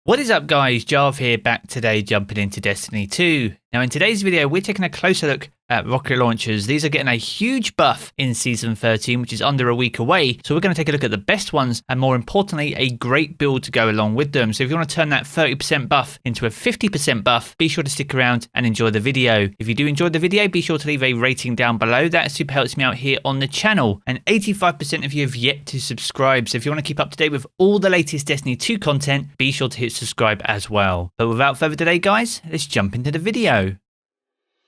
What is up guys, Jarv here, back today jumping into Destiny 2. Now in today's video we're taking a closer look at rocket launchers. These are getting a huge buff in Season 13, which is under a week away. So we're going to take a look at the best ones and more importantly a great build to go along with them. So if you want to turn that 30% buff into a 50% buff, be sure to stick around and enjoy the video. If you do enjoy the video, be sure to leave a rating down below. That super helps me out here on the channel. And 85% of you have yet to subscribe. So if you want to keep up to date with all the latest Destiny 2 content, be sure to hit subscribe as well. But without further delay guys, let's jump into the video.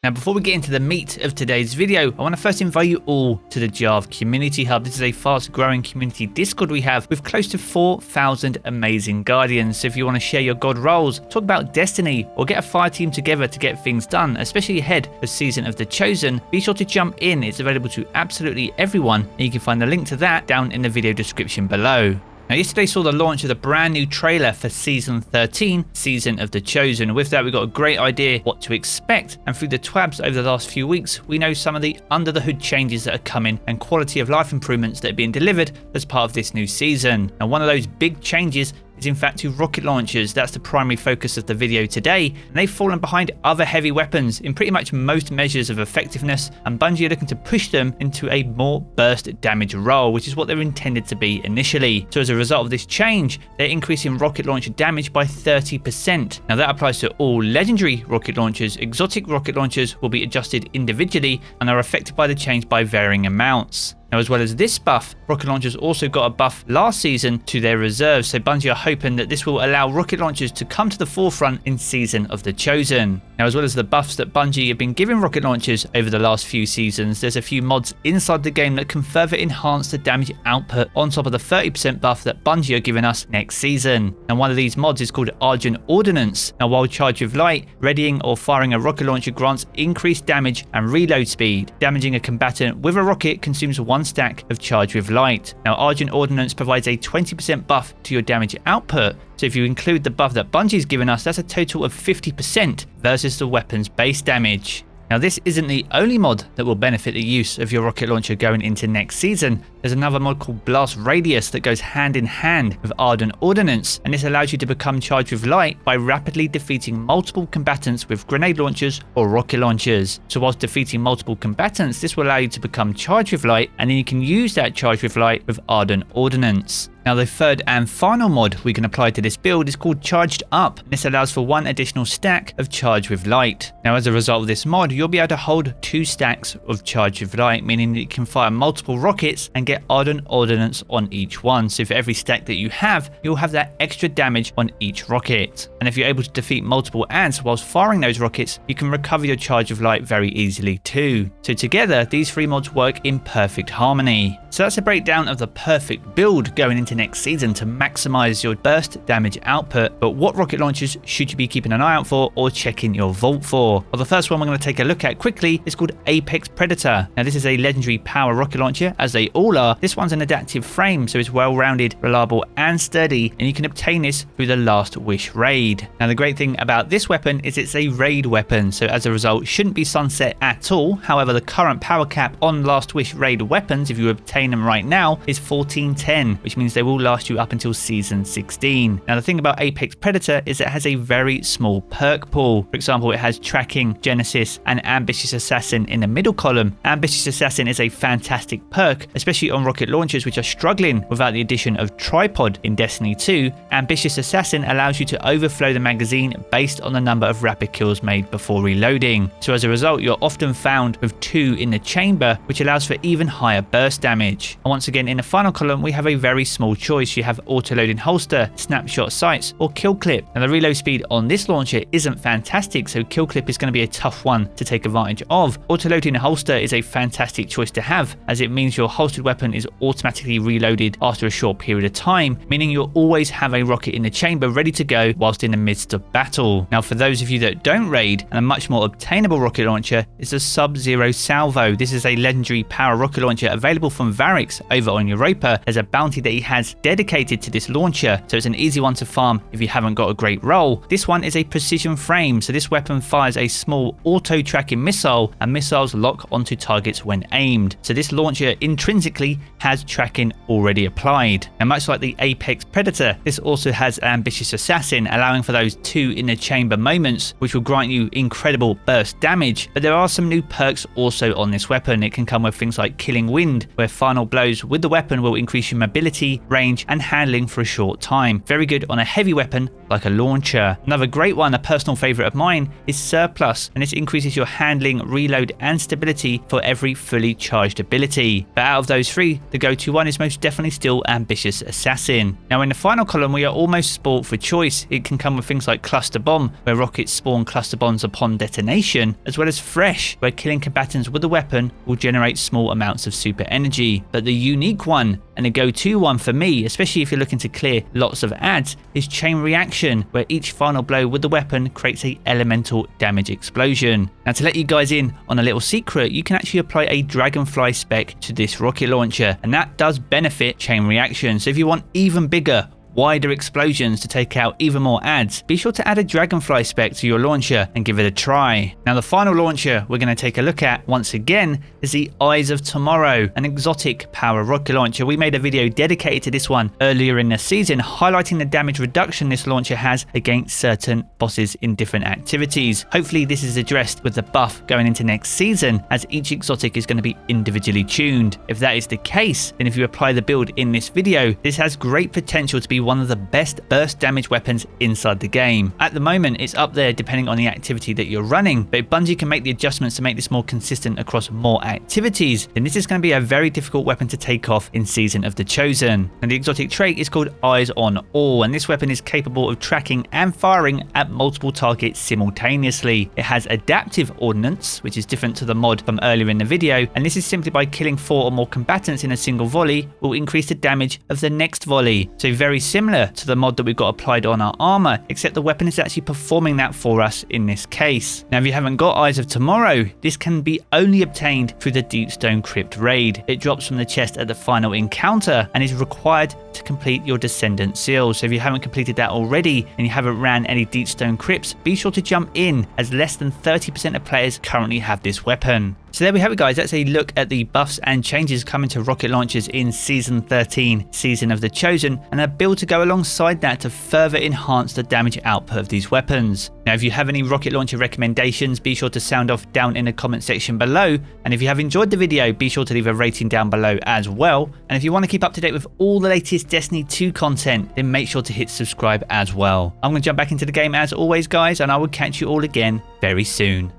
Now before we get into the meat of today's video, I want to first invite you all to the Jarv Community Hub. This is a fast growing community Discord we have with close to 4,000 amazing Guardians. So if you want to share your God roles, talk about Destiny, or get a fire team together to get things done, especially ahead of Season of the Chosen, be sure to jump in. It's available to absolutely everyone and you can find the link to that down in the video description below. Now yesterday saw the launch of the brand new trailer for Season 13, Season of the Chosen. With that we got a great idea what to expect, and through the twabs over the last few weeks we know some of the under the hood changes that are coming and quality of life improvements that are being delivered as part of this new season. Now one of those big changes is in fact to rocket launchers. That's the primary focus of the video today, and they've fallen behind other heavy weapons in pretty much most measures of effectiveness, and Bungie are looking to push them into a more burst damage role, which is what they're intended to be initially. So as a result of this change, they're increasing rocket launcher damage by 30%. Now that applies to all legendary rocket launchers. Exotic rocket launchers will be adjusted individually and are affected by the change by varying amounts. Now as well as this buff, rocket launchers also got a buff last season to their reserves, so Bungie are hoping that this will allow rocket launchers to come to the forefront in Season of the Chosen. Now as well as the buffs that Bungie have been giving rocket launchers over the last few seasons, there's a few mods inside the game that can further enhance the damage output on top of the 30% buff that Bungie are giving us next season. And one of these mods is called Argent Ordnance. Now while charged with light, readying or firing a rocket launcher grants increased damage and reload speed. Damaging a combatant with a rocket consumes one stack of charge with light. Now Argent Ordnance provides a 20% buff to your damage output, so if you include the buff that Bungie's given us, that's a total of 50% versus the weapon's base damage. Now this isn't the only mod that will benefit the use of your rocket launcher going into next season. There's another mod called Blast Radius that goes hand in hand with Argent Ordnance, and this allows you to become charged with light by rapidly defeating multiple combatants with grenade launchers or rocket launchers. So whilst defeating multiple combatants, this will allow you to become charged with light, and then you can use that charge with light with Argent Ordnance. Now the third and final mod we can apply to this build is called Charged Up. This allows for one additional stack of charge with light. Now as a result of this mod, you'll be able to hold 2 stacks of charge with light, meaning that you can fire multiple rockets and get Argent Ordnance on each one. So for every stack that you have, you'll have that extra damage on each rocket. And if you're able to defeat multiple ants whilst firing those rockets, you can recover your charge of light very easily too. So together, these 3 mods work in perfect harmony. So that's a breakdown of the perfect build going into next season to maximize your burst damage output. But what rocket launchers should you be keeping an eye out for or checking your vault for? Well, the first one we're going to take a look at quickly is called Apex Predator. Now this is a legendary power rocket launcher, as they all are. This one's an adaptive frame, so it's well-rounded, reliable and sturdy, and you can obtain this through the Last Wish raid. Now the great thing about this weapon is it's a raid weapon, so as a result shouldn't be sunset at all. However, the current power cap on Last Wish raid weapons, if you obtain them right now, is 1410, which means they will last you up until Season 16. Now the thing about Apex Predator is it has a very small perk pool. For example, it has Tracking, Genesis and Ambitious Assassin in the middle column. Ambitious Assassin is a fantastic perk, especially on rocket launchers which are struggling without the addition of Tripod in Destiny 2. Ambitious Assassin allows you to overflow the magazine based on the number of rapid kills made before reloading. So as a result, you're often found with 2 in the chamber, which allows for even higher burst damage. And once again, in the final column, we have a very small choice. You have auto-loading holster, snapshot sights, or kill clip. Now the reload speed on this launcher isn't fantastic, so kill clip is going to be a tough one to take advantage of. Auto-loading holster is a fantastic choice to have, as it means your holstered weapon is automatically reloaded after a short period of time, meaning you'll always have a rocket in the chamber ready to go whilst in the midst of battle. Now for those of you that don't raid, and a much more obtainable rocket launcher is the Sub-Zero Salvo. This is a legendary power rocket launcher available from Varix over on Europa. There's a bounty that he has has dedicated to this launcher, so it's an easy one to farm if you haven't got a great roll. This one is a precision frame, so this weapon fires a small auto-tracking missile, and missiles lock onto targets when aimed. So this launcher intrinsically has tracking already applied. And much like the Apex Predator, this also has Ambitious Assassin, allowing for those 2 in the chamber moments, which will grant you incredible burst damage. But there are some new perks also on this weapon. It can come with things like Killing Wind, where final blows with the weapon will increase your mobility, range, and handling for a short time. Very good on a heavy weapon like a launcher. Another great one, a personal favorite of mine, is Surplus, and this increases your handling, reload, and stability for every fully charged ability. But out of those 3, the go-to one is most definitely still Ambitious Assassin. Now in the final column, we are almost sport for choice. It can come with things like Cluster Bomb, where rockets spawn cluster bombs upon detonation, as well as Fresh, where killing combatants with the weapon will generate small amounts of super energy. But the unique one, and a go-to one for me, especially if you're looking to clear lots of ads, is Chain Reaction, where each final blow with the weapon creates a elemental damage explosion. Now to let you guys in on a little secret, you can actually apply a Dragonfly spec to this rocket launcher, and that does benefit Chain Reaction. So if you want even bigger, wider explosions to take out even more ads, be sure to add a Dragonfly spec to your launcher and give it a try. Now the final launcher we're going to take a look at once again is the Eyes of Tomorrow, an exotic power rocket launcher. We made a video dedicated to this one earlier in the season, highlighting the damage reduction this launcher has against certain bosses in different activities. Hopefully this is addressed with the buff going into next season, as each exotic is going to be individually tuned. If that is the case, then if you apply the build in this video, this has great potential to be one of the best burst damage weapons inside the game. At the moment, it's up there depending on the activity that you're running, but if Bungie can make the adjustments to make this more consistent across more activities, then this is going to be a very difficult weapon to take off in Season of the Chosen. And the exotic trait is called Eyes on All, and this weapon is capable of tracking and firing at multiple targets simultaneously. It has adaptive ordnance, which is different to the mod from earlier in the video, and this is simply by killing 4 or more combatants in a single volley will increase the damage of the next volley. So very similar to the mod that we've got applied on our armor, except the weapon is actually performing that for us in this case. Now if you haven't got Eyes of Tomorrow, this can be only obtained through the Deepstone Crypt raid. It drops from the chest at the final encounter and is required to complete your Descendant seal. So if you haven't completed that already and you haven't ran any Deepstone Crypts, be sure to jump in, as less than 30% of players currently have this weapon. So there we have it guys, that's a look at the buffs and changes coming to rocket launchers in Season 13, Season of the Chosen, and a build to go alongside that to further enhance the damage output of these weapons. Now if you have any rocket launcher recommendations, be sure to sound off down in the comment section below, and if you have enjoyed the video, be sure to leave a rating down below as well. And if you want to keep up to date with all the latest Destiny 2 content, then make sure to hit subscribe as well. I'm going to jump back into the game as always guys, and I will catch you all again very soon.